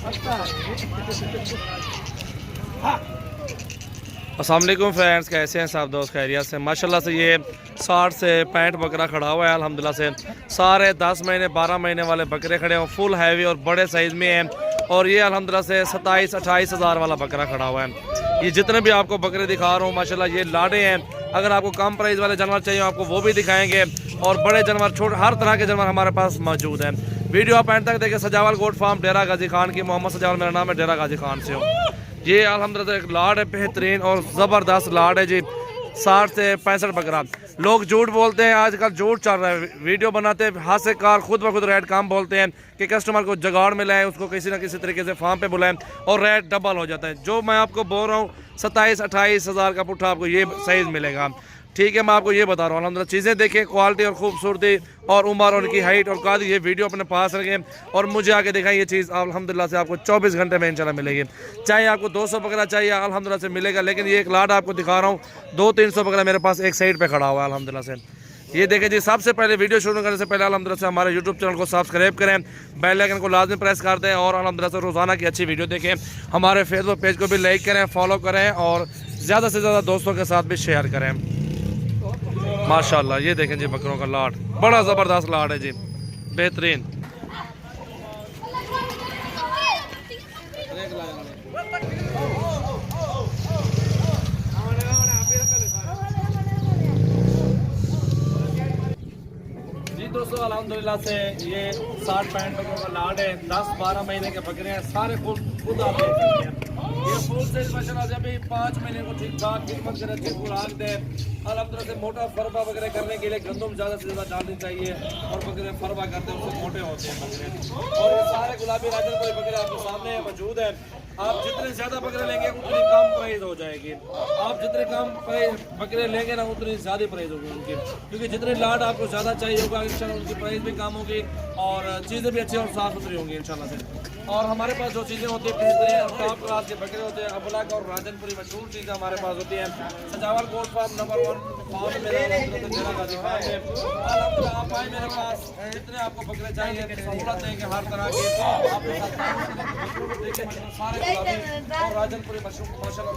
अस्सलाम वालेकुम फ्रेंड्स, कैसे हैं सब दोस्त? खैरियत से? माशाल्लाह से ये 60 से 65 बकरा खड़ा हुआ है अल्हम्दुलिल्लाह से। सारे 10 महीने 12 महीने वाले बकरे खड़े हैं, फुल हैवी और बड़े साइज़ में हैं। और ये अल्हम्दुलिल्लाह से 27-28 हज़ार वाला बकरा खड़ा हुआ है। ये जितने भी आपको बकरे दिखा रहा हूँ माशाल्लाह ये लाडे हैं। अगर आपको कम प्राइस वाले जानवर चाहिए आपको वो भी दिखाएंगे, और बड़े जानवर छोटे हर तरह के जानवर हमारे पास मौजूद हैं। वीडियो आप एंड तक देखें। सजावल गोट फार्म डेरा गाजी खान की, मोहम्मद सजावल मेरा नाम है, डेरा गाजी खान से हूँ। ये अल्हम्दुलिल्लाह एक लाड है, बेहतरीन और ज़बरदस्त लाड है जी। 60 से 65 बकरा। लोग झूठ बोलते हैं, आजकल झूठ चल रहा है। वीडियो बनाते हैं हाथ से कार खुद ब खुद रेट कम बोलते हैं कि कस्टमर को जगाड़ में लाएं, उसको किसी ना किसी तरीके से फार्म पे बुलाएं और रेट डबल हो जाता है। जो मैं आपको बोल रहा हूँ 27-28 हज़ार का पुट्ठा आपको ये साइज़ मिलेगा। ठीक है, मैं आपको ये बता रहा हूँ। अल्हम्दुलिल्लाह चीज़ें देखें, क्वालिटी और खूबसूरती और उम्र और उनकी हाइट और कादी, ये वीडियो अपने पास रखें और मुझे आके दिखाएं। ये चीज़ अल्हम्दुलिल्लाह से आपको 24 घंटे में इंशाल्लाह मिलेगी। चाहे आपको 200 बकरा चाहिए अल्हम्दुलिल्लाह से मिलेगा, लेकिन ये एक लाड आपको दिखा रहा हूँ 200-300 बकरा मेरे पास एक साइड पर खड़ा हुआ है अल्हम्दुलिल्लाह से। ये देखें जी, सबसे पहले वीडियो शुरू करने से पहले अल्हम्दुलिल्लाह से हमारे यूट्यूब चैनल को सब्सक्राइब करें, बेल आइकन को लाजमी प्रेस कर दें और अल्हम्दुलिल्लाह से रोज़ाना की अच्छी वीडियो देखें। हमारे फेसबुक पेज को भी लाइक करें, फॉलो करें और ज़्यादा से ज़्यादा दोस्तों के साथ भी शेयर करें। माशाल्लाह ये देखें जी, बकरों का लाट बड़ा ज़बरदस्त लाट है जी, बेहतरीन। जी दोस्तों, अल्हम्दुलिल्लाह से ये 60-65 बकरों का लाट है। 10-12 महीने के बकरे हैं, सारे खुद आप देख सकते हैं। ये फुल साइज माशाल्लाह जब भी 5 महीने को ठीक ठाक खिदमत करें, अच्छी खुराक दें। अल्हम्दुलिल्लाह से मोटा फरबा वगैरह करने के लिए गंदम ज़्यादा से ज़्यादा डालनी चाहिए और बकरे फरबा करते हैं उससे मोटे होते हैं बकरे। और ये सारे गुलाबी राजन कोई बकरे आपके सामने मौजूद है। आप जितने ज़्यादा बकरे लेंगे उतनी कम प्राइस हो जाएगी। आप जितने कम बकरे लेंगे ना उतनी ज़्यादा प्राइस होगी उनकी, क्योंकि जितने लाड आपको ज़्यादा चाहिए होगा इंशाल्लाह उनकी प्राइस भी कम होगी और चीज़ें भी अच्छी और साफ़ सुथरी होंगी इंशाल्लाह से। और हमारे पास जो चीज़ें होती है बेहतरीन और टॉप क्लास के बकरे होते हैं, अबलग और राजनपुरी मशहूर चीज़ें हमारे पास होती हैं। सजावल गोट फार्म नंबर 1 फार्म मेरा आप आए मेरे पास, जितने आपको बकरे चाहिए सहूलत है कि हर तरह के सारे और राजनपुरी मशहूर माशाल्लाह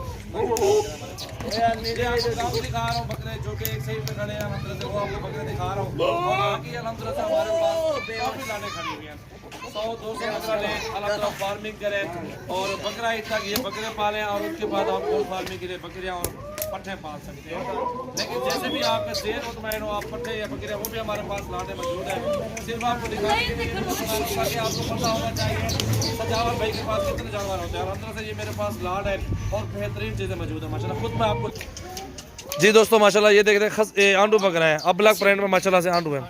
दिखा रहा हूँ बकरे जो कि एक साइड पे खड़े हैं। अल्हम्दुलिल्लाह वो आपको बकरे दिखा रहा हूँ। बाकी अल्हम्दुलिल्लाह से हमारे पास काफ़ी लाने खड़ी हुई हैं। 100-200 बकरा लें, अल्हम्दुलिल्लाह फार्मिंग करें और बकरा ईद तक ये बकरे पालें और उसके बाद आप और फार्मिंग के लिए बकरियाँ और पट्ठे पाल सकते हैं। लेकिन जैसे भी आपका सेहत मुतमईन हो, आप पट्ठे या बकरियाँ वो भी हमारे पास लाने मौजूद है। सिर्फ आपको दिखाने के लिए ताकि आपको पता होना चाहिए सजावल भाई के पास कितने जानवर होते हैं। अल्हम्दुलिल्लाह से ये मेरे पास लाड है और बेहतरीन चीज़ें मौजूद है माशाल्लाह। खुद मैं आपको जी दोस्तों माशाल्लाह ये देख रहे हैं आंडू बकरा है, अबलग प्रिंट में माशाल्लाह से आंडू है।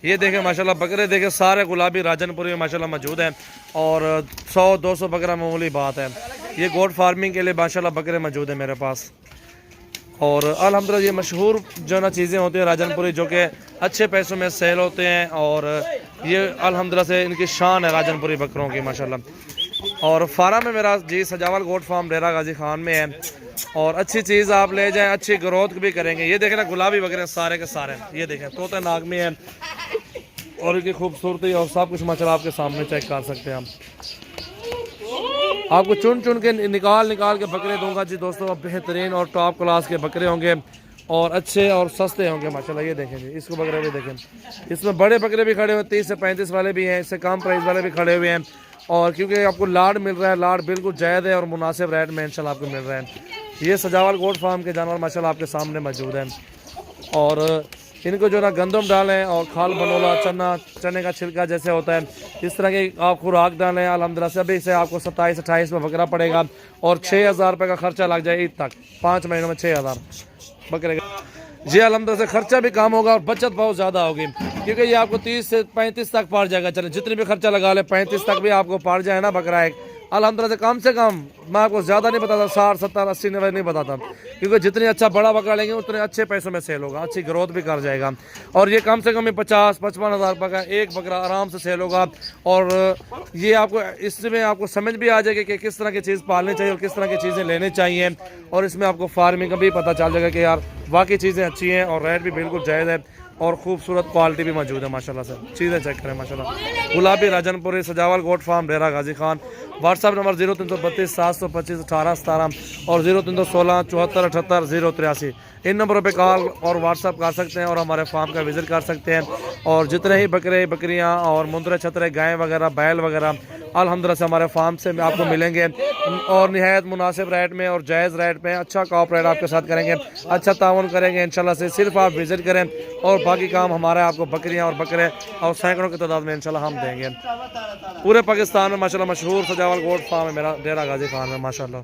ये देखें माशाल्लाह बकरे देखें सारे गुलाबी राजनपुरी में माशाल्लाह मौजूद हैं और 100-200 बकरा मामूली बात है। ये गोट फार्मिंग के लिए माशाल्लाह बकरे मौजूद हैं मेरे पास। और अल्हम्दुलिल्लाह ये मशहूर जो ना चीज़ें होती हैं राजनपुरी जो कि अच्छे पैसों में सेल होते हैं और ये अल्हम्दुलिल्लाह से इनकी शान है राजनपुरी बकरों की माशाल्लाह। और फार्म में मेरा जी सजावल गोट फार्म डेरा गाजी खान में है और अच्छी चीज़ आप ले जाएं, अच्छी ग्रोथ भी करेंगे। ये देखें ना गुलाबी बकरे सारे के सारे, ये देखें तोते नाग में है और इनकी खूबसूरती और सब कुछ माशाल्लाह आपके सामने चेक कर सकते हैं हम। आपको चुन चुन के निकाल के बकरे दूंगा जी दोस्तों। बेहतरीन और टॉप क्लास के बकरे होंगे और अच्छे और सस्ते होंगे माशाल्लाह। ये देखें जी, इसको बकरे भी देखें, इसमें बड़े बकरे भी खड़े हुए 30 से 35 वाले भी हैं, इससे कम प्राइस वाले भी खड़े हुए हैं। और क्योंकि आपको लाड मिल रहा है, लाड बिल्कुल जायज़ है और मुनासिब रेट में इंशाल्लाह आपको मिल रहा है। ये सजावल गोट फार्म के जानवर माशाल्लाह आपके सामने मौजूद हैं और इनको जो ना गंदम डालें और खाल बनोला चने का छिलका जैसे होता है इस तरह की आप खुराक डालें। अल्हम्दुलिल्लाह से अभी से आपको 27-28 में बकरा पड़ेगा और 6,000 रुपये का खर्चा लग जाए ईद तक। 5 महीनों में 6,000 बकरे का जी। अल्हम्दुलिल्लाह से खर्चा भी कम होगा और बचत बहुत ज़्यादा होगी, क्योंकि ये आपको 30 से 35 तक पड़ जाएगा। चले जितनी भी खर्चा लगा ले 35 तक भी आपको पड़ जाए ना बकरा एक। अल्हम्दुलिल्लाह से कम मैं आपको ज़्यादा नहीं बताता, 60, 70, 80, 90 नहीं बताता, क्योंकि जितनी अच्छा बड़ा बकरा लेंगे उतने अच्छे पैसों में सेल होगा, अच्छी ग्रोथ भी कर जाएगा। और ये कम से कम 50-55 हज़ार रुपये का एक बकरा आराम से सेल होगा। और ये आपको इसमें आपको समझ भी आ जाएगी कि किस तरह की चीज़ पालनी चाहिए और किस तरह की चीज़ें लेनी चाहिए। और इसमें आपको फार्मिंग का भी पता चल जाएगा कि यार वाकई चीज़ें अच्छी हैं और रेट भी बिल्कुल जायज़ है। और खूबसूरत क्वालिटी भी मौजूद है माशाल्लाह से। चीज़ें चेक करें माशाल्लाह। गुलाबी राजनपुरी सजावल goat farm Dera Ghazi Khan. WhatsApp number 0332 725 1817 और 0316 74 78 083। इन नंबरों पे कॉल और व्हाट्सअप कर सकते हैं और हमारे फार्म का विज़िट कर सकते हैं। और जितने ही बकरे बकरियां और मुंदरे छतरे गायें वगैरह बैल वगैरह अल्हम्दुलिल्लाह से हमारे फार्म से आपको मिलेंगे और निहायत मुनासिब रेट में और जायज़ रेट में अच्छा कॉपरेट आपके साथ करेंगे, अच्छा ताउन करेंगे इंशाल्लाह से। सिर्फ आप विज़िट करें और बाकी काम हमारा आपको बकरियां और बकरे और सैकड़ों की तादाद में इंशाल्लाह हम देंगे। पूरे पाकिस्तान में माशाल्लाह मशहूर सजावल गोट फार्म है मेरा, डेरा गाजी खान में माशाल्लाह।